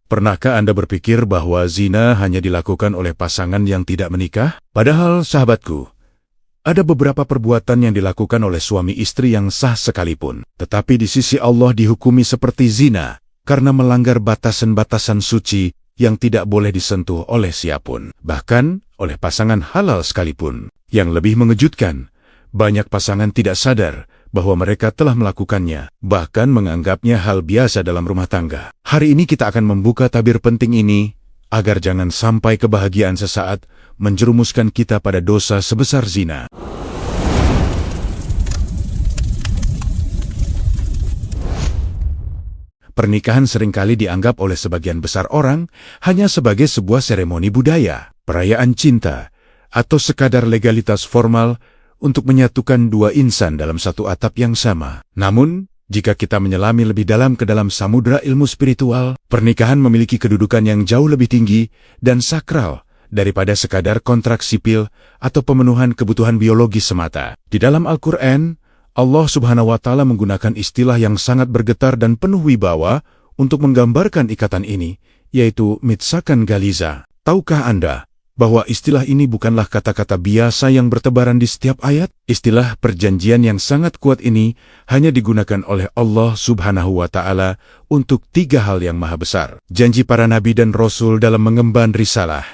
Pernahkah Anda berpikir bahwa zina hanya dilakukan oleh pasangan yang tidak menikah? Padahal, sahabatku, ada beberapa perbuatan yang dilakukan oleh suami istri yang sah sekalipun, tetapi di sisi Allah dihukumi seperti zina karena melanggar batasan-batasan suci yang tidak boleh disentuh oleh siapapun, bahkan oleh pasangan halal sekalipun. Yang lebih mengejutkan, banyak pasangan tidak sadar bahwa mereka telah melakukannya, bahkan menganggapnya hal biasa dalam rumah tangga. Hari ini kita akan membuka tabir penting ini, agar jangan sampai kebahagiaan sesaat menjerumuskan kita pada dosa sebesar zina. Pernikahan seringkali dianggap oleh sebagian besar orang hanya sebagai sebuah seremoni budaya, perayaan cinta, atau sekadar legalitas formal untuk menyatukan dua insan dalam satu atap yang sama. Namun, jika kita menyelami lebih dalam ke dalam samudera ilmu spiritual, pernikahan memiliki kedudukan yang jauh lebih tinggi dan sakral daripada sekadar kontrak sipil atau pemenuhan kebutuhan biologis semata. Di dalam Al-Quran, Allah Subhanahu wa Ta'ala menggunakan istilah yang sangat bergetar dan penuh wibawa untuk menggambarkan ikatan ini, yaitu mitsakan galiza. Tahukah Anda bahwa istilah ini bukanlah kata-kata biasa yang bertebaran di setiap ayat? Istilah perjanjian yang sangat kuat ini hanya digunakan oleh Allah Subhanahu wa Ta'ala untuk tiga hal yang maha besar: janji para nabi dan rasul dalam mengemban risalah,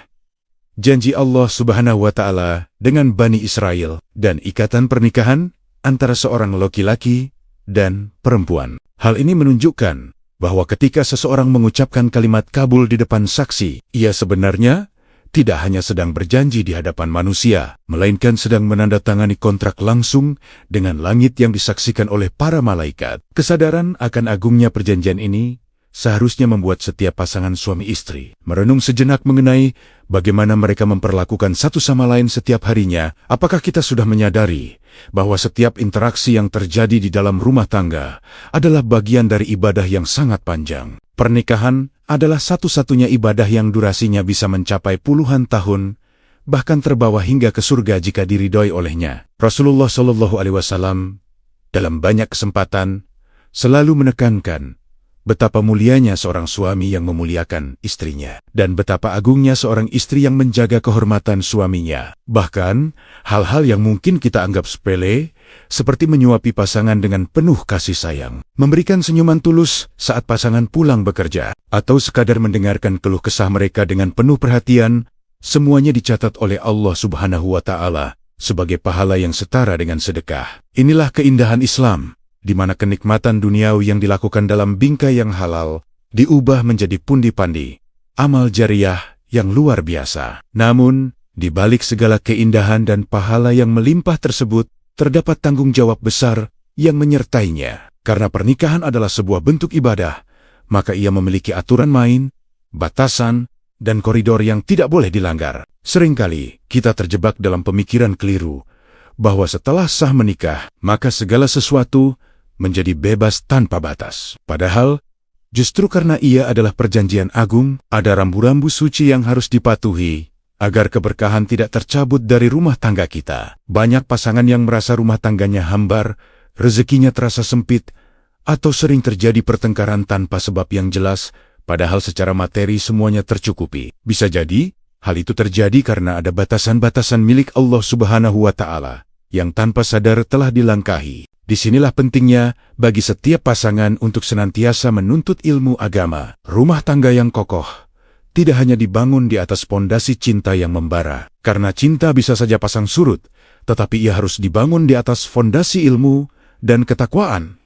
janji Allah Subhanahu wa Ta'ala dengan Bani Israel, dan ikatan pernikahan antara seorang laki-laki dan perempuan. Hal ini menunjukkan bahwa ketika seseorang mengucapkan kalimat kabul di depan saksi, ia sebenarnya tidak hanya sedang berjanji di hadapan manusia, melainkan sedang menandatangani kontrak langsung dengan langit yang disaksikan oleh para malaikat. Kesadaran akan agungnya perjanjian ini seharusnya membuat setiap pasangan suami istri merenung sejenak mengenai bagaimana mereka memperlakukan satu sama lain setiap harinya. Apakah kita sudah menyadari bahwa setiap interaksi yang terjadi di dalam rumah tangga adalah bagian dari ibadah yang sangat panjang? Pernikahan adalah satu-satunya ibadah yang durasinya bisa mencapai puluhan tahun, bahkan terbawa hingga ke surga jika diridhoi olehnya. Rasulullah SAW dalam banyak kesempatan selalu menekankan betapa mulianya seorang suami yang memuliakan istrinya, dan betapa agungnya seorang istri yang menjaga kehormatan suaminya. Bahkan, hal-hal yang mungkin kita anggap sepele, seperti menyuapi pasangan dengan penuh kasih sayang, memberikan senyuman tulus saat pasangan pulang bekerja, atau sekadar mendengarkan keluh kesah mereka dengan penuh perhatian, semuanya dicatat oleh Allah Subhanahu wa Ta'ala sebagai pahala yang setara dengan sedekah. Inilah keindahan Islam, di mana kenikmatan duniawi yang dilakukan dalam bingkai yang halal diubah menjadi pundi-pandi, amal jariah yang luar biasa. Namun, di balik segala keindahan dan pahala yang melimpah tersebut, terdapat tanggung jawab besar yang menyertainya. Karena pernikahan adalah sebuah bentuk ibadah, maka ia memiliki aturan main, batasan, dan koridor yang tidak boleh dilanggar. Seringkali kita terjebak dalam pemikiran keliru bahwa setelah sah menikah, maka segala sesuatu menjadi bebas tanpa batas. Padahal, justru karena ia adalah perjanjian agung, ada rambu-rambu suci yang harus dipatuhi, agar keberkahan tidak tercabut dari rumah tangga kita. Banyak pasangan yang merasa rumah tangganya hambar, rezekinya terasa sempit, atau sering terjadi pertengkaran tanpa sebab yang jelas, padahal secara materi semuanya tercukupi. Bisa jadi, hal itu terjadi karena ada batasan-batasan milik Allah Subhanahu wa Ta'ala, yang tanpa sadar telah dilangkahi. Disinilah pentingnya bagi setiap pasangan untuk senantiasa menuntut ilmu agama. Rumah tangga yang kokoh tidak hanya dibangun di atas pondasi cinta yang membara, karena cinta bisa saja pasang surut, tetapi ia harus dibangun di atas fondasi ilmu dan ketakwaan.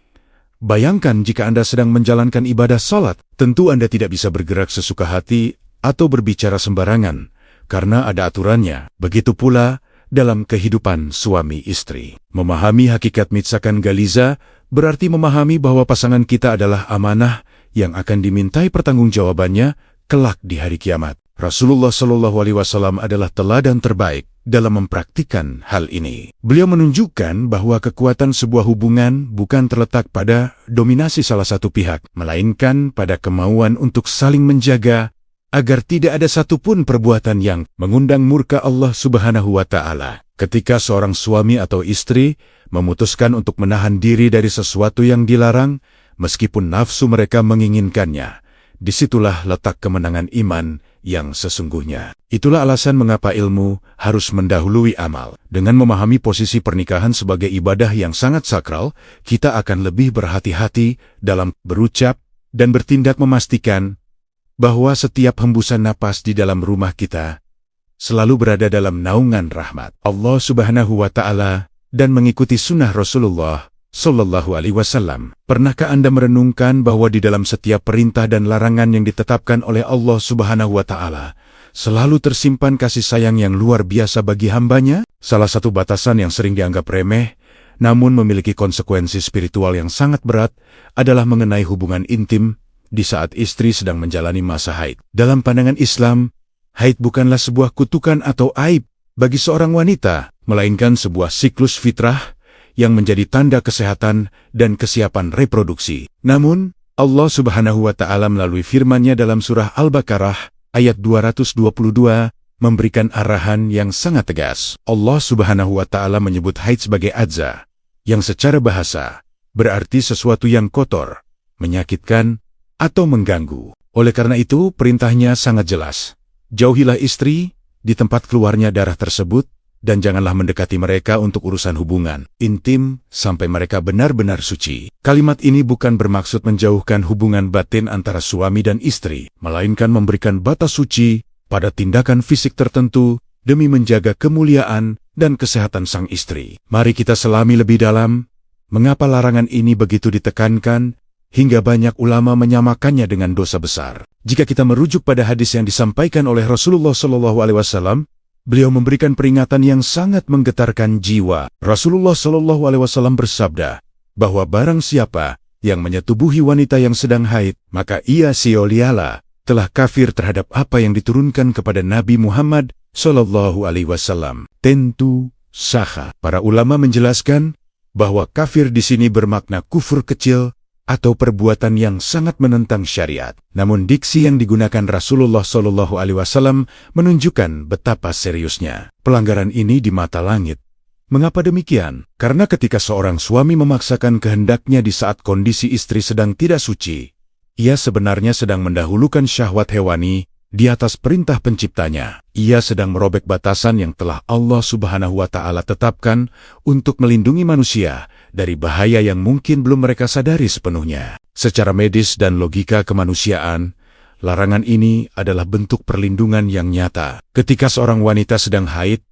Bayangkan jika Anda sedang menjalankan ibadah salat, tentu Anda tidak bisa bergerak sesuka hati atau berbicara sembarangan, karena ada aturannya. Begitu pula dalam kehidupan suami istri. Memahami hakikat mitsakan galiza berarti memahami bahwa pasangan kita adalah amanah yang akan dimintai pertanggungjawabannya kelak di hari kiamat. Rasulullah SAW adalah teladan terbaik dalam mempraktikkan hal ini. Beliau menunjukkan bahwa kekuatan sebuah hubungan bukan terletak pada dominasi salah satu pihak, melainkan pada kemauan untuk saling menjaga agar tidak ada satupun perbuatan yang mengundang murka Allah Subhanahu wa Ta'ala. Ketika seorang suami atau istri memutuskan untuk menahan diri dari sesuatu yang dilarang, meskipun nafsu mereka menginginkannya, Disitulah letak kemenangan iman yang sesungguhnya. Itulah alasan mengapa ilmu harus mendahului amal. Dengan memahami posisi pernikahan sebagai ibadah yang sangat sakral, kita akan lebih berhati-hati dalam berucap dan bertindak, memastikan bahwa setiap hembusan napas di dalam rumah kita selalu berada dalam naungan rahmat Allah Subhanahu wa Ta'ala dan mengikuti sunnah Rasulullah Sallallahu Alaihi Wasallam. Pernahkah Anda merenungkan bahwa di dalam setiap perintah dan larangan yang ditetapkan oleh Allah Subhanahu wa Ta'ala selalu tersimpan kasih sayang yang luar biasa bagi hambanya? Salah satu batasan yang sering dianggap remeh, namun memiliki konsekuensi spiritual yang sangat berat, adalah mengenai hubungan intim di saat istri sedang menjalani masa haid. Dalam pandangan Islam, haid bukanlah sebuah kutukan atau aib bagi seorang wanita, melainkan sebuah siklus fitrah yang menjadi tanda kesehatan dan kesiapan reproduksi. Namun, Allah Subhanahu wa Ta'ala melalui firman-Nya dalam surah Al-Baqarah ayat 222 memberikan arahan yang sangat tegas. Allah Subhanahu wa Ta'ala menyebut haid sebagai adza, yang secara bahasa berarti sesuatu yang kotor, menyakitkan, atau mengganggu. Oleh karena itu, perintahnya sangat jelas. Jauhilah istri di tempat keluarnya darah tersebut, dan janganlah mendekati mereka untuk urusan hubungan intim sampai mereka benar-benar suci. Kalimat ini bukan bermaksud menjauhkan hubungan batin antara suami dan istri, melainkan memberikan batas suci pada tindakan fisik tertentu demi menjaga kemuliaan dan kesehatan sang istri. Mari kita selami lebih dalam mengapa larangan ini begitu ditekankan hingga banyak ulama menyamakannya dengan dosa besar. Jika kita merujuk pada hadis yang disampaikan oleh Rasulullah Sallallahu Alaihi Wasallam, beliau memberikan peringatan yang sangat menggetarkan jiwa. Rasulullah Sallallahu Alaihi Wasallam bersabda bahwa barang siapa yang menyetubuhi wanita yang sedang haid, maka ia sia-sialah telah kafir terhadap apa yang diturunkan kepada Nabi Muhammad Sallallahu Alaihi Wasallam. Tentu saha. Para ulama menjelaskan bahwa kafir di sini bermakna kufur kecil atau perbuatan yang sangat menentang syariat. Namun diksi yang digunakan Rasulullah Shallallahu Alaihi Wasallam menunjukkan betapa seriusnya pelanggaran ini di mata langit. Mengapa demikian? Karena ketika seorang suami memaksakan kehendaknya di saat kondisi istri sedang tidak suci, ia sebenarnya sedang mendahulukan syahwat hewani di atas perintah penciptanya. Ia sedang merobek batasan yang telah Allah Subhanahu wa Ta'ala tetapkan untuk melindungi manusia dari bahaya yang mungkin belum mereka sadari sepenuhnya. Secara medis dan logika kemanusiaan, larangan ini adalah bentuk perlindungan yang nyata. Ketika seorang wanita sedang haid,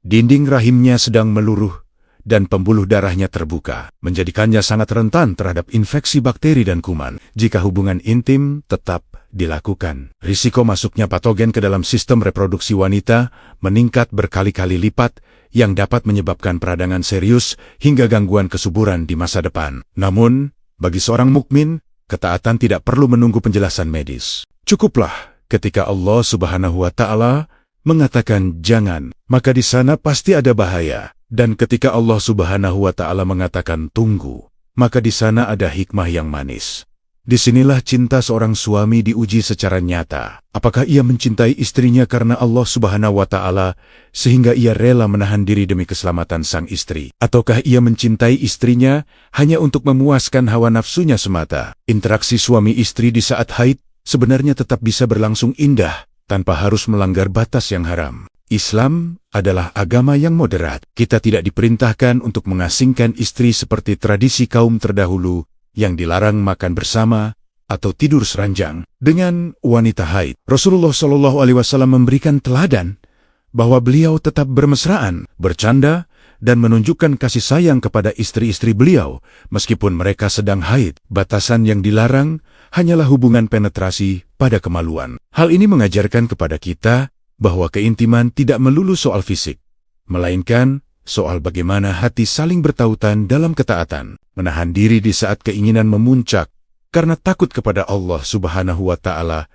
dinding rahimnya sedang meluruh dan pembuluh darahnya terbuka, menjadikannya sangat rentan terhadap infeksi bakteri dan kuman. Jika hubungan intim tetap dilakukan, risiko masuknya patogen ke dalam sistem reproduksi wanita meningkat berkali-kali lipat yang dapat menyebabkan peradangan serius hingga gangguan kesuburan di masa depan. Namun, bagi seorang mukmin, ketaatan tidak perlu menunggu penjelasan medis. Cukuplah ketika Allah Subhanahu wa Ta'ala mengatakan jangan, maka di sana pasti ada bahaya. Dan ketika Allah Subhanahu wa Ta'ala mengatakan tunggu, maka di sana ada hikmah yang manis. Disinilah cinta seorang suami diuji secara nyata. Apakah ia mencintai istrinya karena Allah Subhanahu wa Ta'ala sehingga ia rela menahan diri demi keselamatan sang istri? Ataukah ia mencintai istrinya hanya untuk memuaskan hawa nafsunya semata? Interaksi suami istri di saat haid sebenarnya tetap bisa berlangsung indah tanpa harus melanggar batas yang haram. Islam adalah agama yang moderat. Kita tidak diperintahkan untuk mengasingkan istri seperti tradisi kaum terdahulu yang dilarang makan bersama atau tidur seranjang dengan wanita haid. Rasulullah Shallallahu Alaihi Wasallam memberikan teladan bahwa beliau tetap bermesraan, bercanda, dan menunjukkan kasih sayang kepada istri-istri beliau meskipun mereka sedang haid. Batasan yang dilarang hanyalah hubungan penetrasi pada kemaluan. Hal ini mengajarkan kepada kita bahwa keintiman tidak melulu soal fisik, melainkan soal bagaimana hati saling bertautan dalam ketaatan, menahan diri di saat keinginan memuncak karena takut kepada Allah Subhanahu wa Ta'ala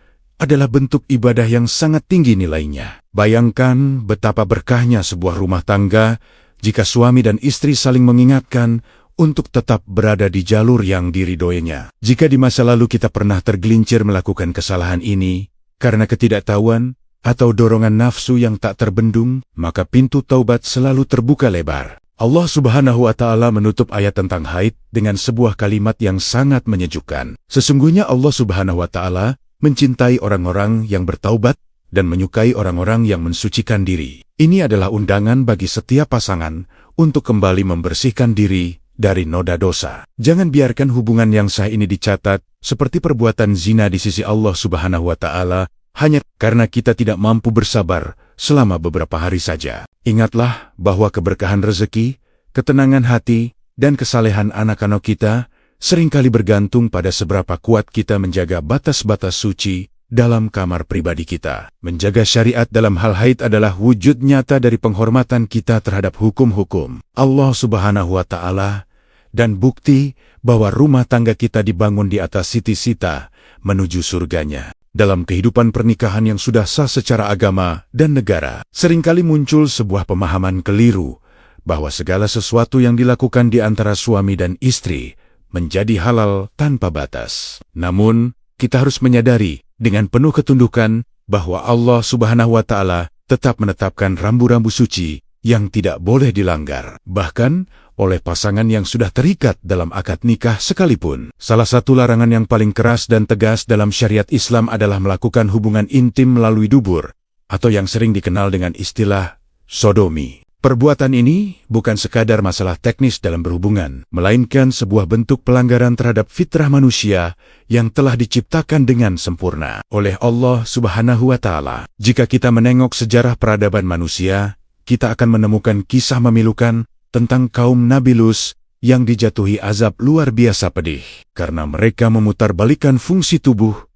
adalah bentuk ibadah yang sangat tinggi nilainya. Bayangkan betapa berkahnya sebuah rumah tangga jika suami dan istri saling mengingatkan untuk tetap berada di jalur yang diridhoinya. Jika di masa lalu kita pernah tergelincir melakukan kesalahan ini karena ketidaktahuan atau dorongan nafsu yang tak terbendung, maka pintu taubat selalu terbuka lebar. Allah Subhanahu wa Ta'ala menutup ayat tentang haid dengan sebuah kalimat yang sangat menyejukkan. Sesungguhnya Allah Subhanahu wa Ta'ala mencintai orang-orang yang bertaubat, dan menyukai orang-orang yang mensucikan diri. Ini adalah undangan bagi setiap pasangan untuk kembali membersihkan diri dari noda dosa. Jangan biarkan hubungan yang sah ini dicatat seperti perbuatan zina di sisi Allah Subhanahu wa Ta'ala hanya karena kita tidak mampu bersabar selama beberapa hari saja. Ingatlah bahwa keberkahan rezeki, ketenangan hati, dan kesalehan anak-anak kita seringkali bergantung pada seberapa kuat kita menjaga batas-batas suci dalam kamar pribadi kita. Menjaga syariat dalam hal haid adalah wujud nyata dari penghormatan kita terhadap hukum-hukum Allah Subhanahu wa Ta'ala dan bukti bahwa rumah tangga kita dibangun di atas siti-sita menuju surganya. Dalam kehidupan pernikahan yang sudah sah secara agama dan negara, seringkali muncul sebuah pemahaman keliru bahwa segala sesuatu yang dilakukan di antara suami dan istri menjadi halal tanpa batas. Namun, kita harus menyadari dengan penuh ketundukan bahwa Allah Subhanahu wa Ta'ala tetap menetapkan rambu-rambu suci yang tidak boleh dilanggar, bahkan oleh pasangan yang sudah terikat dalam akad nikah sekalipun. Salah satu larangan yang paling keras dan tegas dalam syariat Islam adalah melakukan hubungan intim melalui dubur, atau yang sering dikenal dengan istilah sodomi. Perbuatan ini bukan sekadar masalah teknis dalam berhubungan, melainkan sebuah bentuk pelanggaran terhadap fitrah manusia yang telah diciptakan dengan sempurna oleh Allah Subhanahu wa Ta'ala. Jika kita menengok sejarah peradaban manusia, kita akan menemukan kisah memilukan tentang kaum Nabi Lut yang dijatuhi azab luar biasa pedih karena mereka memutarbalikkan fungsi tubuh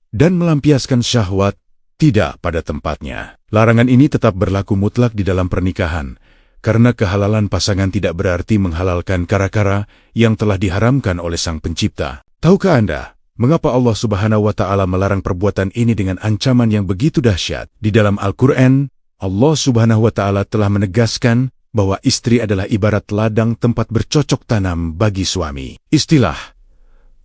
dan melampiaskan syahwat tidak pada tempatnya. Larangan ini tetap berlaku mutlak di dalam pernikahan, karena kehalalan pasangan tidak berarti menghalalkan kara-kara yang telah diharamkan oleh Sang Pencipta. Tahukah Anda, mengapa Allah Subhanahu wa Ta'ala melarang perbuatan ini dengan ancaman yang begitu dahsyat? Di dalam Al-Quran, Allah Subhanahu wa Ta'ala telah menegaskan bahwa istri adalah ibarat ladang tempat bercocok tanam bagi suami. Istilah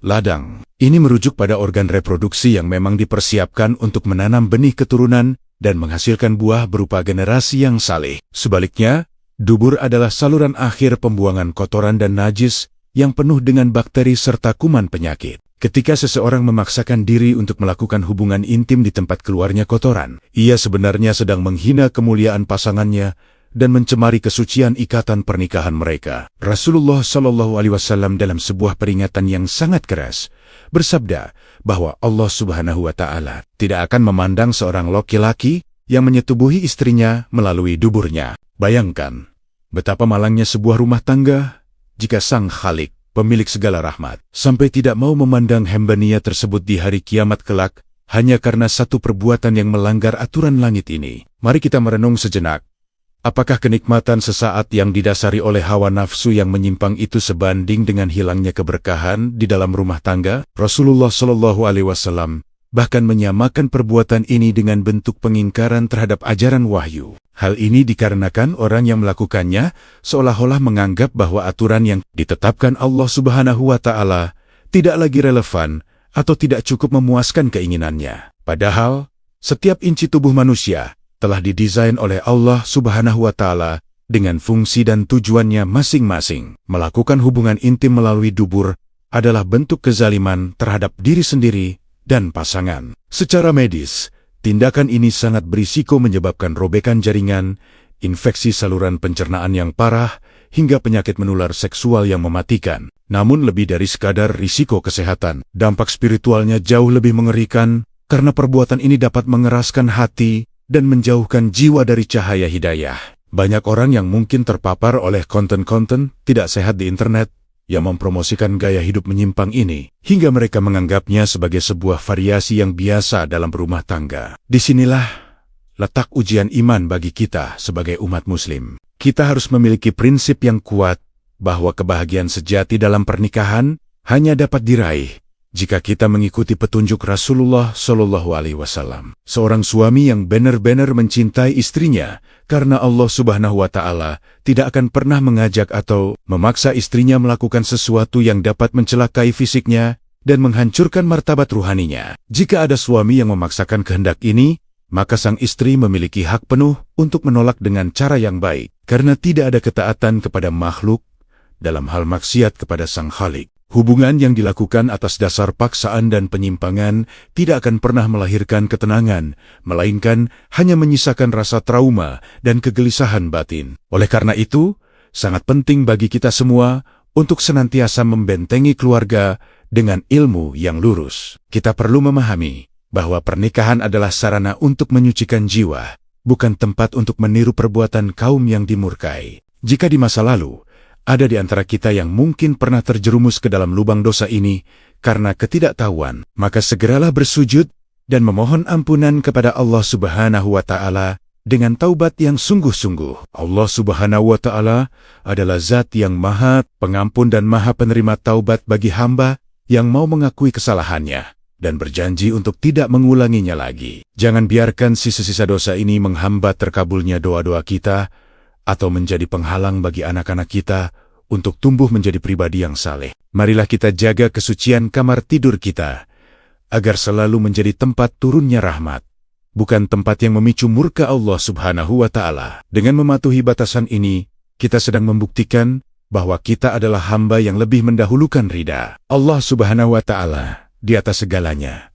ladang ini merujuk pada organ reproduksi yang memang dipersiapkan untuk menanam benih keturunan dan menghasilkan buah berupa generasi yang saleh. Sebaliknya, dubur adalah saluran akhir pembuangan kotoran dan najis yang penuh dengan bakteri serta kuman penyakit. Ketika seseorang memaksakan diri untuk melakukan hubungan intim di tempat keluarnya kotoran, ia sebenarnya sedang menghina kemuliaan pasangannya dan mencemari kesucian ikatan pernikahan mereka. Rasulullah Shallallahu Alaihi Wasallam dalam sebuah peringatan yang sangat keras bersabda bahwa Allah Subhanahu wa Ta'ala tidak akan memandang seorang laki-laki yang menyetubuhi istrinya melalui duburnya. Bayangkan betapa malangnya sebuah rumah tangga jika Sang Khalik, pemilik segala rahmat, sampai tidak mau memandang hambanya tersebut di hari kiamat kelak hanya karena satu perbuatan yang melanggar aturan langit ini. Mari kita merenung sejenak. Apakah kenikmatan sesaat yang didasari oleh hawa nafsu yang menyimpang itu sebanding dengan hilangnya keberkahan di dalam rumah tangga? Rasulullah Shallallahu Alaihi Wasallam bahkan menyamakan perbuatan ini dengan bentuk pengingkaran terhadap ajaran wahyu. Hal ini dikarenakan orang yang melakukannya seolah-olah menganggap bahwa aturan yang ditetapkan Allah Subhanahu wa Ta'ala tidak lagi relevan atau tidak cukup memuaskan keinginannya. Padahal, setiap inci tubuh manusia telah didesain oleh Allah Subhanahu wa Ta'ala dengan fungsi dan tujuannya masing-masing. Melakukan hubungan intim melalui dubur adalah bentuk kezaliman terhadap diri sendiri dan pasangan. Secara medis, tindakan ini sangat berisiko menyebabkan robekan jaringan, infeksi saluran pencernaan yang parah, hingga penyakit menular seksual yang mematikan. Namun lebih dari sekadar risiko kesehatan, dampak spiritualnya jauh lebih mengerikan karena perbuatan ini dapat mengeraskan hati dan menjauhkan jiwa dari cahaya hidayah. Banyak orang yang mungkin terpapar oleh konten-konten tidak sehat di internet yang mempromosikan gaya hidup menyimpang ini, hingga mereka menganggapnya sebagai sebuah variasi yang biasa dalam rumah tangga. Disinilah letak ujian iman bagi kita sebagai umat muslim. Kita harus memiliki prinsip yang kuat bahwa kebahagiaan sejati dalam pernikahan hanya dapat diraih jika kita mengikuti petunjuk Rasulullah Shallallahu Alaihi Wasallam. Seorang suami yang benar-benar mencintai istrinya karena Allah Subhanahu wa Ta'ala tidak akan pernah mengajak atau memaksa istrinya melakukan sesuatu yang dapat mencelakai fisiknya dan menghancurkan martabat ruhaninya. Jika ada suami yang memaksakan kehendak ini, maka sang istri memiliki hak penuh untuk menolak dengan cara yang baik, karena tidak ada ketaatan kepada makhluk dalam hal maksiat kepada Sang Khalik. Hubungan yang dilakukan atas dasar paksaan dan penyimpangan tidak akan pernah melahirkan ketenangan, melainkan hanya menyisakan rasa trauma dan kegelisahan batin. Oleh karena itu, sangat penting bagi kita semua untuk senantiasa membentengi keluarga dengan ilmu yang lurus. Kita perlu memahami bahwa pernikahan adalah sarana untuk menyucikan jiwa, bukan tempat untuk meniru perbuatan kaum yang dimurkai. Jika di masa lalu, ada di antara kita yang mungkin pernah terjerumus ke dalam lubang dosa ini karena ketidaktahuan, maka segeralah bersujud dan memohon ampunan kepada Allah Subhanahu wa Ta'ala dengan taubat yang sungguh-sungguh. Allah Subhanahu wa Ta'ala adalah Zat yang Maha Pengampun dan Maha Penerima taubat bagi hamba yang mau mengakui kesalahannya dan berjanji untuk tidak mengulanginya lagi. Jangan biarkan sisa-sisa dosa ini menghambat terkabulnya doa-doa kita atau menjadi penghalang bagi anak-anak kita untuk tumbuh menjadi pribadi yang saleh. Marilah kita jaga kesucian kamar tidur kita, agar selalu menjadi tempat turunnya rahmat, bukan tempat yang memicu murka Allah Subhanahu wa Ta'ala. Dengan mematuhi batasan ini, kita sedang membuktikan bahwa kita adalah hamba yang lebih mendahulukan ridha Allah Subhanahu wa Ta'ala di atas segalanya.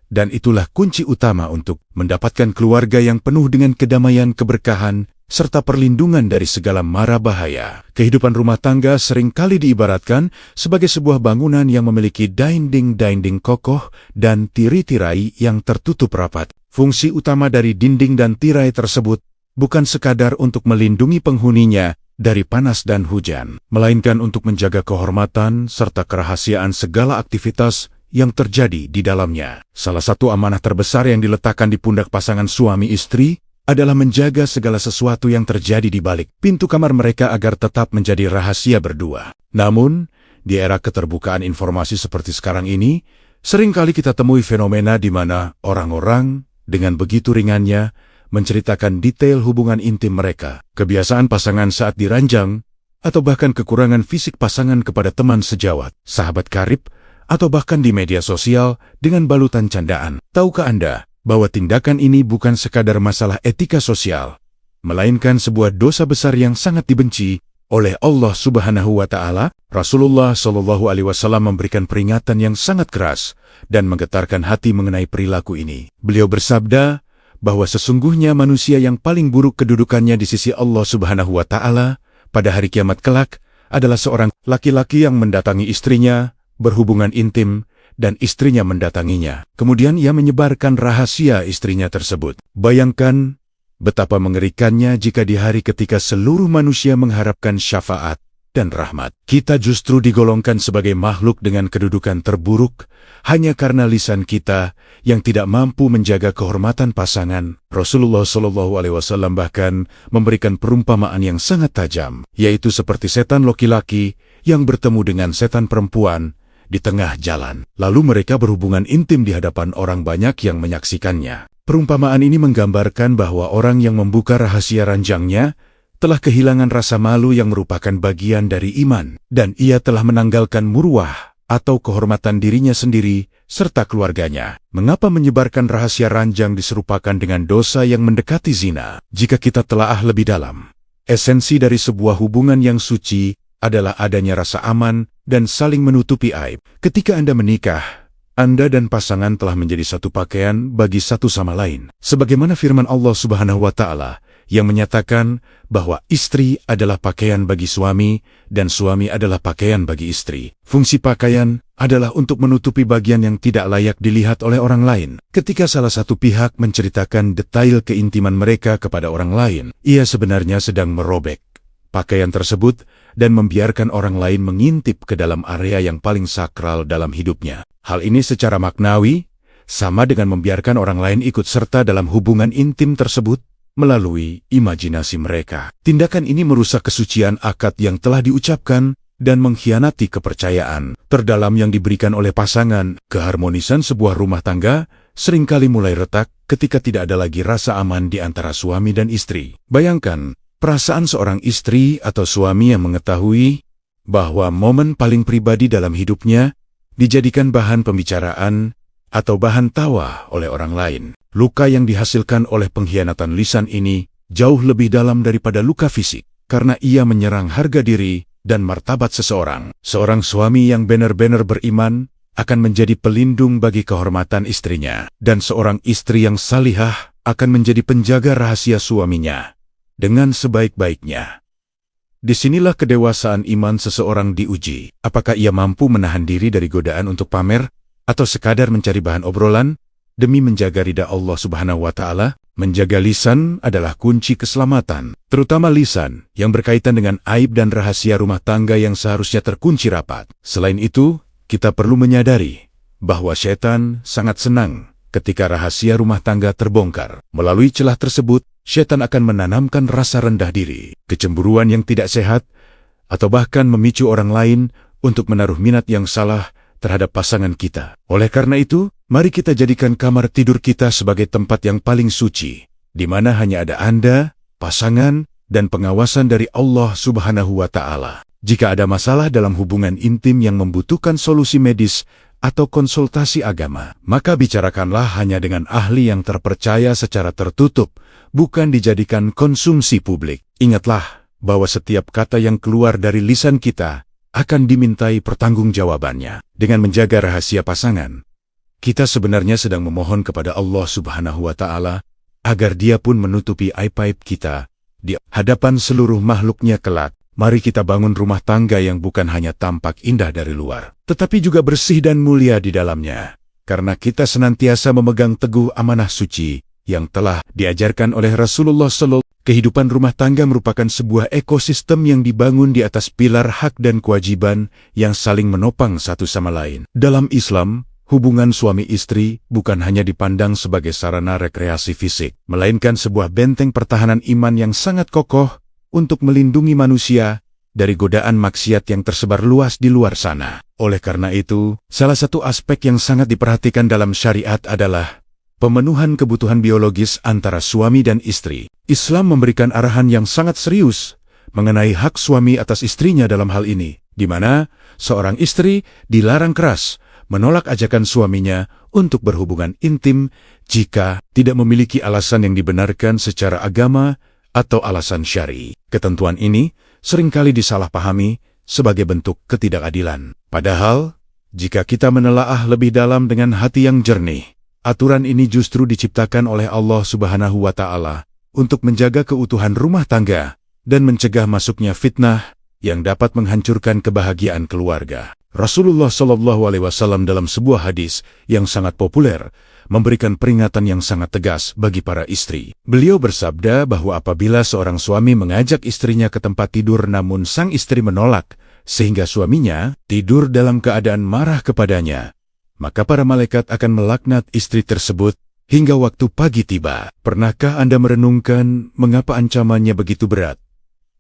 Dan itulah kunci utama untuk mendapatkan keluarga yang penuh dengan kedamaian, keberkahan, serta perlindungan dari segala mara bahaya. Kehidupan rumah tangga seringkali diibaratkan sebagai sebuah bangunan yang memiliki dinding-dinding kokoh dan tirai-tirai yang tertutup rapat. Fungsi utama dari dinding dan tirai tersebut bukan sekadar untuk melindungi penghuninya dari panas dan hujan, melainkan untuk menjaga kehormatan serta kerahasiaan segala aktivitas yang terjadi di dalamnya. Salah satu amanah terbesar yang diletakkan di pundak pasangan suami istri adalah menjaga segala sesuatu yang terjadi di balik pintu kamar mereka agar tetap menjadi rahasia berdua. Namun, di era keterbukaan informasi seperti sekarang ini, seringkali kita temui fenomena di mana orang-orang dengan begitu ringannya menceritakan detail hubungan intim mereka, kebiasaan pasangan saat diranjang, atau bahkan kekurangan fisik pasangan kepada teman sejawat, sahabat karib, atau bahkan di media sosial dengan balutan candaan. Tahukah Anda bahwa tindakan ini bukan sekadar masalah etika sosial, melainkan sebuah dosa besar yang sangat dibenci oleh Allah Subhanahu wa Ta'ala? Rasulullah Shallallahu Alaihi Wasallam memberikan peringatan yang sangat keras dan menggetarkan hati mengenai perilaku ini. Beliau bersabda bahwa sesungguhnya manusia yang paling buruk kedudukannya di sisi Allah Subhanahu wa Ta'ala pada hari kiamat kelak adalah seorang laki-laki yang mendatangi istrinya, berhubungan intim, dan istrinya mendatanginya. Kemudian ia menyebarkan rahasia istrinya tersebut. Bayangkan betapa mengerikannya jika di hari ketika seluruh manusia mengharapkan syafaat dan rahmat, kita justru digolongkan sebagai makhluk dengan kedudukan terburuk hanya karena lisan kita yang tidak mampu menjaga kehormatan pasangan. Rasulullah Shallallahu Alaihi Wasallam bahkan memberikan perumpamaan yang sangat tajam, yaitu seperti setan laki-laki yang bertemu dengan setan perempuan di tengah jalan. Lalu mereka berhubungan intim di hadapan orang banyak yang menyaksikannya. Perumpamaan ini menggambarkan bahwa orang yang membuka rahasia ranjangnya telah kehilangan rasa malu yang merupakan bagian dari iman, dan ia telah menanggalkan murwah atau kehormatan dirinya sendiri serta keluarganya. Mengapa menyebarkan rahasia ranjang diserupakan dengan dosa yang mendekati zina? Jika kita telaah lebih dalam, esensi dari sebuah hubungan yang suci adalah adanya rasa aman dan saling menutupi aib. Ketika Anda menikah, Anda dan pasangan telah menjadi satu pakaian bagi satu sama lain. Sebagaimana firman Allah Subhanahu wa Ta'ala yang menyatakan bahwa istri adalah pakaian bagi suami dan suami adalah pakaian bagi istri. Fungsi pakaian adalah untuk menutupi bagian yang tidak layak dilihat oleh orang lain. Ketika salah satu pihak menceritakan detail keintiman mereka kepada orang lain, ia sebenarnya sedang merobek pakaian tersebut dan membiarkan orang lain mengintip ke dalam area yang paling sakral dalam hidupnya. Hal ini secara maknawi sama dengan membiarkan orang lain ikut serta dalam hubungan intim tersebut melalui imajinasi mereka. Tindakan ini merusak kesucian akad yang telah diucapkan dan mengkhianati kepercayaan terdalam yang diberikan oleh pasangan. Keharmonisan sebuah rumah tangga seringkali mulai retak ketika tidak ada lagi rasa aman di antara suami dan istri. Bayangkan perasaan seorang istri atau suami yang mengetahui bahwa momen paling pribadi dalam hidupnya dijadikan bahan pembicaraan atau bahan tawa oleh orang lain. Luka yang dihasilkan oleh pengkhianatan lisan ini jauh lebih dalam daripada luka fisik, karena ia menyerang harga diri dan martabat seseorang. Seorang suami yang benar-benar beriman akan menjadi pelindung bagi kehormatan istrinya, dan seorang istri yang salihah akan menjadi penjaga rahasia suaminya dengan sebaik-baiknya. Disinilah kedewasaan iman seseorang diuji. Apakah ia mampu menahan diri dari godaan untuk pamer atau sekadar mencari bahan obrolan demi menjaga ridha Allah Subhanahu wa Ta'ala? Menjaga lisan adalah kunci keselamatan, terutama lisan yang berkaitan dengan aib dan rahasia rumah tangga yang seharusnya terkunci rapat. Selain itu, kita perlu menyadari bahwa setan sangat senang ketika rahasia rumah tangga terbongkar. Melalui celah tersebut, setan akan menanamkan rasa rendah diri, kecemburuan yang tidak sehat, atau bahkan memicu orang lain untuk menaruh minat yang salah terhadap pasangan kita. Oleh karena itu, mari kita jadikan kamar tidur kita sebagai tempat yang paling suci, di mana hanya ada Anda, pasangan, dan pengawasan dari Allah Subhanahu wa Ta'ala. Jika ada masalah dalam hubungan intim yang membutuhkan solusi medis atau konsultasi agama, maka bicarakanlah hanya dengan ahli yang terpercaya secara tertutup, bukan dijadikan konsumsi publik. Ingatlah bahwa setiap kata yang keluar dari lisan kita akan dimintai pertanggungjawabannya. Dengan menjaga rahasia pasangan, kita sebenarnya sedang memohon kepada Allah Subhanahu wa Ta'ala agar Dia pun menutupi aib-aib kita di hadapan seluruh makhluknya kelak. Mari kita bangun rumah tangga yang bukan hanya tampak indah dari luar, tetapi juga bersih dan mulia di dalamnya, karena kita senantiasa memegang teguh amanah suci yang telah diajarkan oleh Rasulullah SAW. Kehidupan rumah tangga merupakan sebuah ekosistem yang dibangun di atas pilar hak dan kewajiban yang saling menopang satu sama lain. Dalam Islam, hubungan suami istri bukan hanya dipandang sebagai sarana rekreasi fisik, melainkan sebuah benteng pertahanan iman yang sangat kokoh untuk melindungi manusia dari godaan maksiat yang tersebar luas di luar sana. Oleh karena itu, salah satu aspek yang sangat diperhatikan dalam syariat adalah pemenuhan kebutuhan biologis antara suami dan istri. Islam memberikan arahan yang sangat serius mengenai hak suami atas istrinya dalam hal ini, di mana seorang istri dilarang keras menolak ajakan suaminya untuk berhubungan intim jika tidak memiliki alasan yang dibenarkan secara agama atau alasan syar'i. Ketentuan ini seringkali disalahpahami sebagai bentuk ketidakadilan. Padahal, jika kita menelaah lebih dalam dengan hati yang jernih, aturan ini justru diciptakan oleh Allah Subhanahu wa Ta'ala untuk menjaga keutuhan rumah tangga dan mencegah masuknya fitnah yang dapat menghancurkan kebahagiaan keluarga. Rasulullah SAW dalam sebuah hadis yang sangat populer memberikan peringatan yang sangat tegas bagi para istri. Beliau bersabda bahwa apabila seorang suami mengajak istrinya ke tempat tidur namun sang istri menolak sehingga suaminya tidur dalam keadaan marah kepadanya, maka para malaikat akan melaknat istri tersebut hingga waktu pagi tiba. Pernahkah Anda merenungkan mengapa ancamannya begitu berat,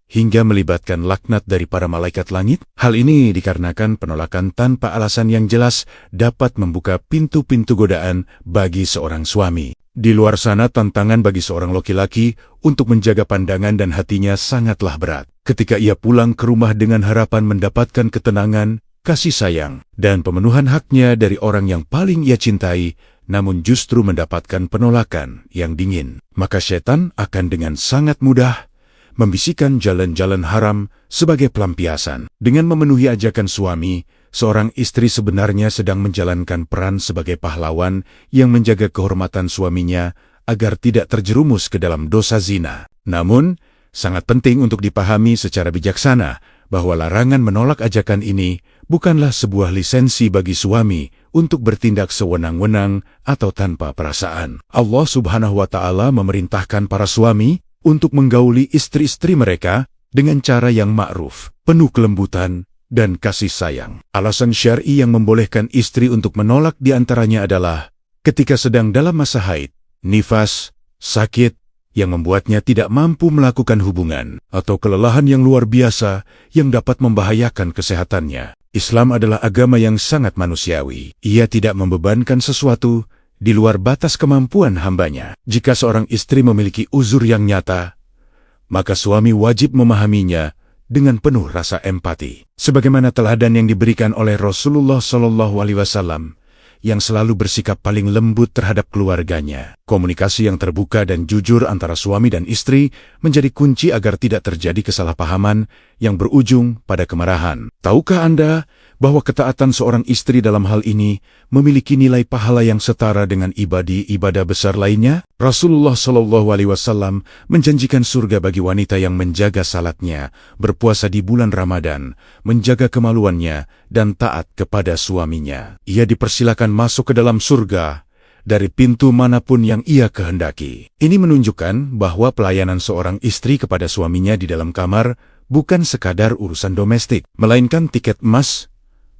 hingga melibatkan laknat dari para malaikat langit? Hal ini dikarenakan penolakan tanpa alasan yang jelas dapat membuka pintu-pintu godaan bagi seorang suami. Di luar sana tantangan bagi seorang laki-laki untuk menjaga pandangan dan hatinya sangatlah berat. Ketika ia pulang ke rumah dengan harapan mendapatkan ketenangan, kasih sayang, dan pemenuhan haknya dari orang yang paling ia cintai, namun justru mendapatkan penolakan yang dingin, maka setan akan dengan sangat mudah membisikkan jalan-jalan haram sebagai pelampiasan. Dengan memenuhi ajakan suami, seorang istri sebenarnya sedang menjalankan peran sebagai pahlawan yang menjaga kehormatan suaminya agar tidak terjerumus ke dalam dosa zina. Namun, sangat penting untuk dipahami secara bijaksana bahwa larangan menolak ajakan ini bukanlah sebuah lisensi bagi suami untuk bertindak sewenang-wenang atau tanpa perasaan. Allah Subhanahu wa Ta'ala memerintahkan para suami untuk menggauli istri-istri mereka dengan cara yang ma'ruf, penuh kelembutan, dan kasih sayang. Alasan syar'i yang membolehkan istri untuk menolak diantaranya adalah ketika sedang dalam masa haid, nifas, sakit, yang membuatnya tidak mampu melakukan hubungan, atau kelelahan yang luar biasa yang dapat membahayakan kesehatannya. Islam adalah agama yang sangat manusiawi. Ia tidak membebankan sesuatu di luar batas kemampuan hambanya. Jika seorang istri memiliki uzur yang nyata, maka suami wajib memahaminya dengan penuh rasa empati. Sebagaimana teladan yang diberikan oleh Rasulullah SAW yang selalu bersikap paling lembut terhadap keluarganya. Komunikasi yang terbuka dan jujur antara suami dan istri menjadi kunci agar tidak terjadi kesalahpahaman yang berujung pada kemarahan. Tahukah Anda bahwa ketaatan seorang istri dalam hal ini memiliki nilai pahala yang setara dengan ibadah besar lainnya? Rasulullah SAW menjanjikan surga bagi wanita yang menjaga salatnya, berpuasa di bulan Ramadan, menjaga kemaluannya, dan taat kepada suaminya. Ia dipersilakan masuk ke dalam surga dari pintu manapun yang ia kehendaki. Ini menunjukkan bahwa pelayanan seorang istri kepada suaminya di dalam kamar bukan sekadar urusan domestik, melainkan tiket emas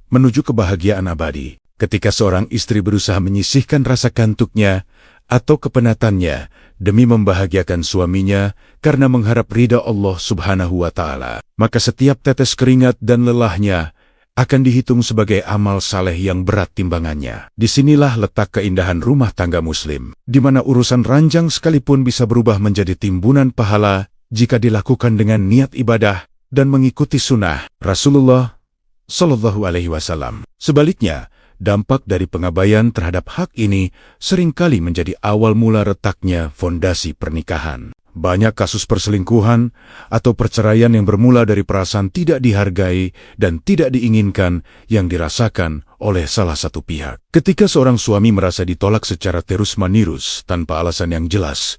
menuju kebahagiaan abadi. Ketika seorang istri berusaha menyisihkan rasa kantuknya atau kepenatannya demi membahagiakan suaminya karena mengharap ridha Allah Subhanahu wa Ta'ala, maka setiap tetes keringat dan lelahnya akan dihitung sebagai amal saleh yang berat timbangannya. Disinilah letak keindahan rumah tangga Muslim, di mana urusan ranjang sekalipun bisa berubah menjadi timbunan pahala jika dilakukan dengan niat ibadah dan mengikuti sunnah Rasulullah Shallallahu Alaihi Wasallam. Sebaliknya, dampak dari pengabaian terhadap hak ini seringkali menjadi awal mula retaknya fondasi pernikahan. Banyak kasus perselingkuhan atau perceraian yang bermula dari perasaan tidak dihargai dan tidak diinginkan yang dirasakan oleh salah satu pihak. Ketika seorang suami merasa ditolak secara terus-menerus tanpa alasan yang jelas,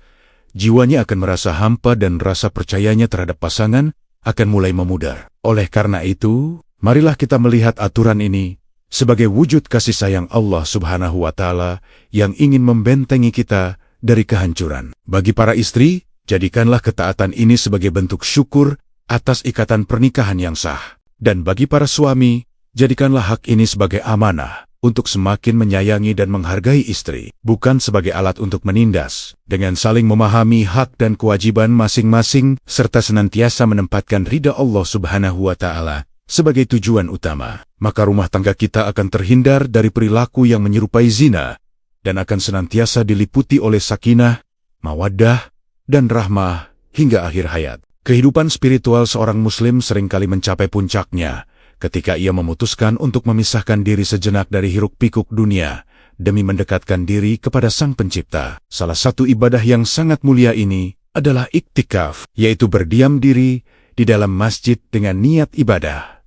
jiwanya akan merasa hampa dan rasa percayanya terhadap pasangan akan mulai memudar. Oleh karena itu, marilah kita melihat aturan ini sebagai wujud kasih sayang Allah Subhanahu wa Ta'ala yang ingin membentengi kita dari kehancuran. Bagi para istri, jadikanlah ketaatan ini sebagai bentuk syukur atas ikatan pernikahan yang sah. Dan bagi para suami, jadikanlah hak ini sebagai amanah untuk semakin menyayangi dan menghargai istri, bukan sebagai alat untuk menindas. Dengan saling memahami hak dan kewajiban masing-masing, serta senantiasa menempatkan ridha Allah Subhanahu wa Ta'ala sebagai tujuan utama, maka rumah tangga kita akan terhindar dari perilaku yang menyerupai zina dan akan senantiasa diliputi oleh sakinah, mawaddah, dan rahmah hingga akhir hayat. Kehidupan spiritual seorang muslim seringkali mencapai puncaknya ketika ia memutuskan untuk memisahkan diri sejenak dari hiruk-pikuk dunia demi mendekatkan diri kepada Sang Pencipta. Salah satu ibadah yang sangat mulia ini adalah iktikaf, yaitu berdiam diri di dalam masjid dengan niat ibadah,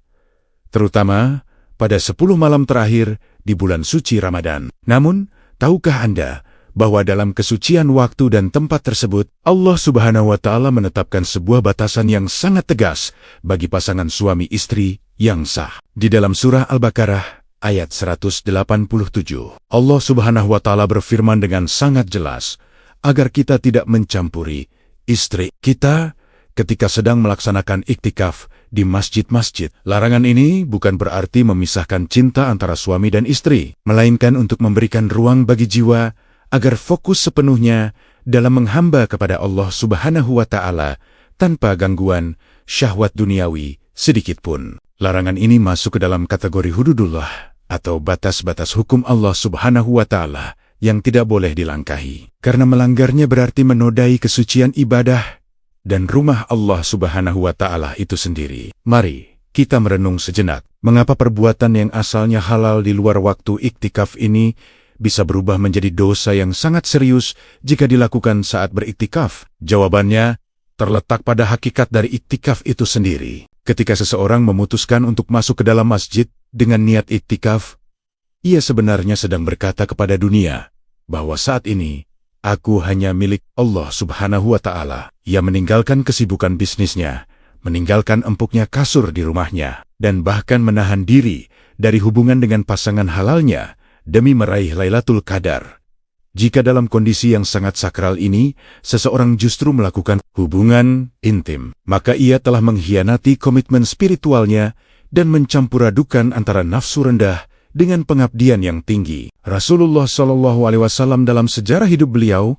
terutama pada 10 malam terakhir di bulan suci Ramadan. Namun, tahukah Anda bahwa dalam kesucian waktu dan tempat tersebut, Allah Subhanahu wa Ta'ala menetapkan sebuah batasan yang sangat tegas bagi pasangan suami istri yang sah. Di dalam surah Al-Baqarah ayat 187, Allah Subhanahu wa Ta'ala berfirman dengan sangat jelas agar kita tidak mencampuri istri kita ketika sedang melaksanakan iktikaf di masjid-masjid. Larangan ini bukan berarti memisahkan cinta antara suami dan istri, melainkan untuk memberikan ruang bagi jiwa agar fokus sepenuhnya dalam menghamba kepada Allah Subhanahu wa Ta'ala tanpa gangguan syahwat duniawi sedikitpun. Larangan ini masuk ke dalam kategori hududullah atau batas-batas hukum Allah Subhanahu wa Ta'ala yang tidak boleh dilangkahi, karena melanggarnya berarti menodai kesucian ibadah dan rumah Allah Subhanahu wa Ta'ala itu sendiri. Mari kita merenung sejenak, mengapa perbuatan yang asalnya halal di luar waktu iktikaf ini bisa berubah menjadi dosa yang sangat serius jika dilakukan saat beriktikaf? Jawabannya terletak pada hakikat dari iktikaf itu sendiri. Ketika seseorang memutuskan untuk masuk ke dalam masjid dengan niat iktikaf, ia sebenarnya sedang berkata kepada dunia bahwa saat ini aku hanya milik Allah Subhanahu wa Ta'ala. Ia meninggalkan kesibukan bisnisnya, meninggalkan empuknya kasur di rumahnya, dan bahkan menahan diri dari hubungan dengan pasangan halalnya demi meraih Lailatul Qadar. Jika dalam kondisi yang sangat sakral ini, seseorang justru melakukan hubungan intim, maka ia telah mengkhianati komitmen spiritualnya dan mencampuradukan antara nafsu rendah dengan pengabdian yang tinggi. Rasulullah SAW dalam sejarah hidup beliau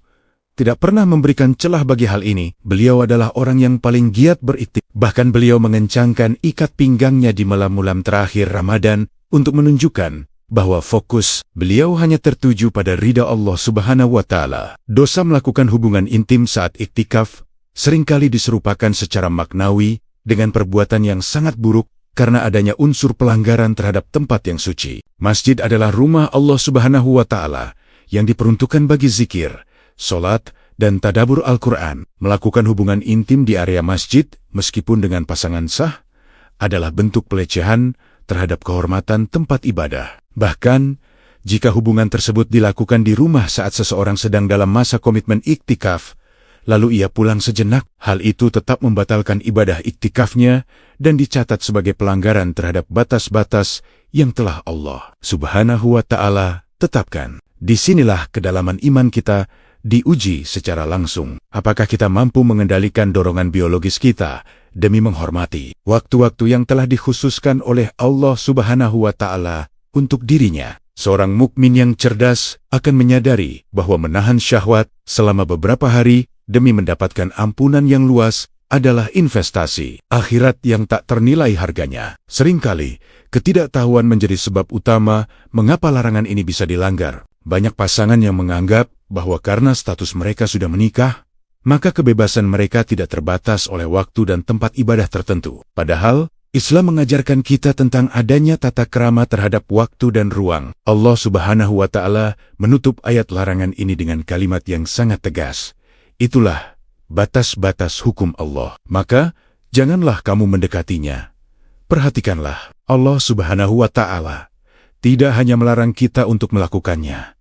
tidak pernah memberikan celah bagi hal ini. Beliau adalah orang yang paling giat beriktikaf. Bahkan beliau mengencangkan ikat pinggangnya di malam-malam terakhir Ramadan untuk menunjukkan bahwa fokus beliau hanya tertuju pada ridha Allah Subhanahu wa Ta'ala. Dosa melakukan hubungan intim saat iktikaf seringkali diserupakan secara maknawi dengan perbuatan yang sangat buruk karena adanya unsur pelanggaran terhadap tempat yang suci. Masjid adalah rumah Allah Subhanahu wa Ta'ala yang diperuntukkan bagi zikir, sholat, dan tadabur Al-Quran. Melakukan hubungan intim di area masjid, meskipun dengan pasangan sah, adalah bentuk pelecehan terhadap kehormatan tempat ibadah. Bahkan, jika hubungan tersebut dilakukan di rumah saat seseorang sedang dalam masa komitmen iktikaf, lalu ia pulang sejenak, hal itu tetap membatalkan ibadah iktikafnya dan dicatat sebagai pelanggaran terhadap batas-batas yang telah Allah Subhanahu wa Ta'ala tetapkan. Disinilah kedalaman iman kita diuji secara langsung. Apakah kita mampu mengendalikan dorongan biologis kita demi menghormati waktu-waktu yang telah dikhususkan oleh Allah Subhanahu wa Ta'ala untuk dirinya? Seorang mukmin yang cerdas akan menyadari bahwa menahan syahwat selama beberapa hari demi mendapatkan ampunan yang luas adalah investasi akhirat yang tak ternilai harganya. Seringkali, ketidaktahuan menjadi sebab utama mengapa larangan ini bisa dilanggar. Banyak pasangan yang menganggap bahwa karena status mereka sudah menikah, maka kebebasan mereka tidak terbatas oleh waktu dan tempat ibadah tertentu. Padahal, Islam mengajarkan kita tentang adanya tata krama terhadap waktu dan ruang. Allah Subhanahu wa Ta'ala menutup ayat larangan ini dengan kalimat yang sangat tegas. Itulah batas-batas hukum Allah. Maka, janganlah kamu mendekatinya. Perhatikanlah, Allah Subhanahu wa Ta'ala tidak hanya melarang kita untuk melakukannya,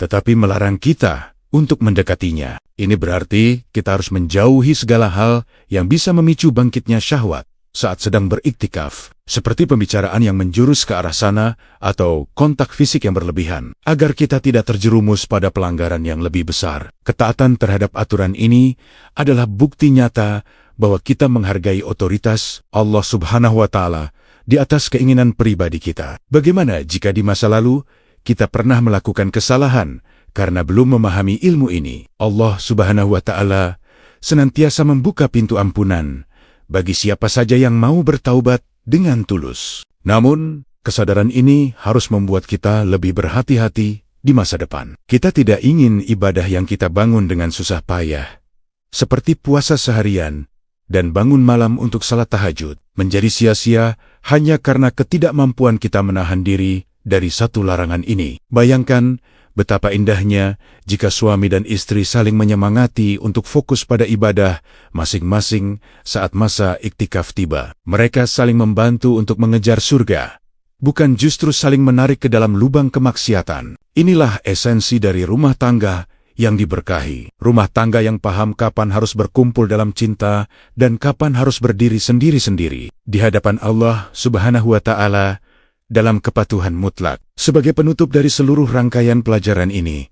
tetapi melarang kita untuk mendekatinya. Ini berarti kita harus menjauhi segala hal yang bisa memicu bangkitnya syahwat saat sedang beriktikaf, seperti pembicaraan yang menjurus ke arah sana atau kontak fisik yang berlebihan, agar kita tidak terjerumus pada pelanggaran yang lebih besar. Ketaatan terhadap aturan ini adalah bukti nyata bahwa kita menghargai otoritas Allah Subhanahu wa Ta'ala di atas keinginan pribadi kita. Bagaimana jika di masa lalu kita pernah melakukan kesalahan karena belum memahami ilmu ini? Allah Subhanahu wa Ta'ala senantiasa membuka pintu ampunan bagi siapa saja yang mau bertaubat dengan tulus. Namun, kesadaran ini harus membuat kita lebih berhati-hati di masa depan. Kita tidak ingin ibadah yang kita bangun dengan susah payah, seperti puasa seharian dan bangun malam untuk salat tahajud, menjadi sia-sia hanya karena ketidakmampuan kita menahan diri dari satu larangan ini. Bayangkan betapa indahnya jika suami dan istri saling menyemangati untuk fokus pada ibadah masing-masing saat masa iktikaf tiba. Mereka saling membantu untuk mengejar surga, bukan justru saling menarik ke dalam lubang kemaksiatan. Inilah esensi dari rumah tangga yang diberkahi. Rumah tangga yang paham kapan harus berkumpul dalam cinta dan kapan harus berdiri sendiri-sendiri di hadapan Allah Subhanahu wa Ta'ala dalam kepatuhan mutlak. Sebagai penutup dari seluruh rangkaian pelajaran ini,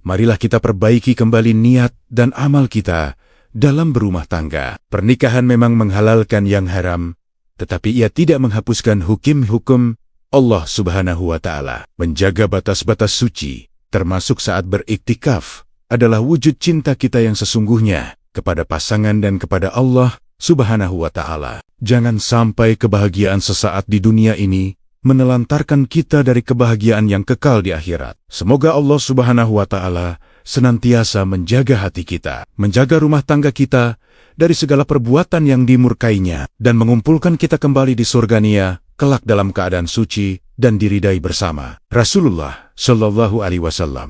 marilah kita perbaiki kembali niat dan amal kita dalam berumah tangga. Pernikahan memang menghalalkan yang haram, tetapi ia tidak menghapuskan hukum-hukum Allah Subhanahu wa Ta'ala. Menjaga batas-batas suci, termasuk saat beriktikaf, adalah wujud cinta kita yang sesungguhnya kepada pasangan dan kepada Allah Subhanahu wa Ta'ala. Jangan sampai kebahagiaan sesaat di dunia ini menelantarkan kita dari kebahagiaan yang kekal di akhirat. Semoga Allah Subhanahu wa Ta'ala senantiasa menjaga hati kita, menjaga rumah tangga kita dari segala perbuatan yang dimurkainya, dan mengumpulkan kita kembali di surganya kelak dalam keadaan suci dan diridai bersama. Rasulullah Shallallahu Alaihi Wasallam.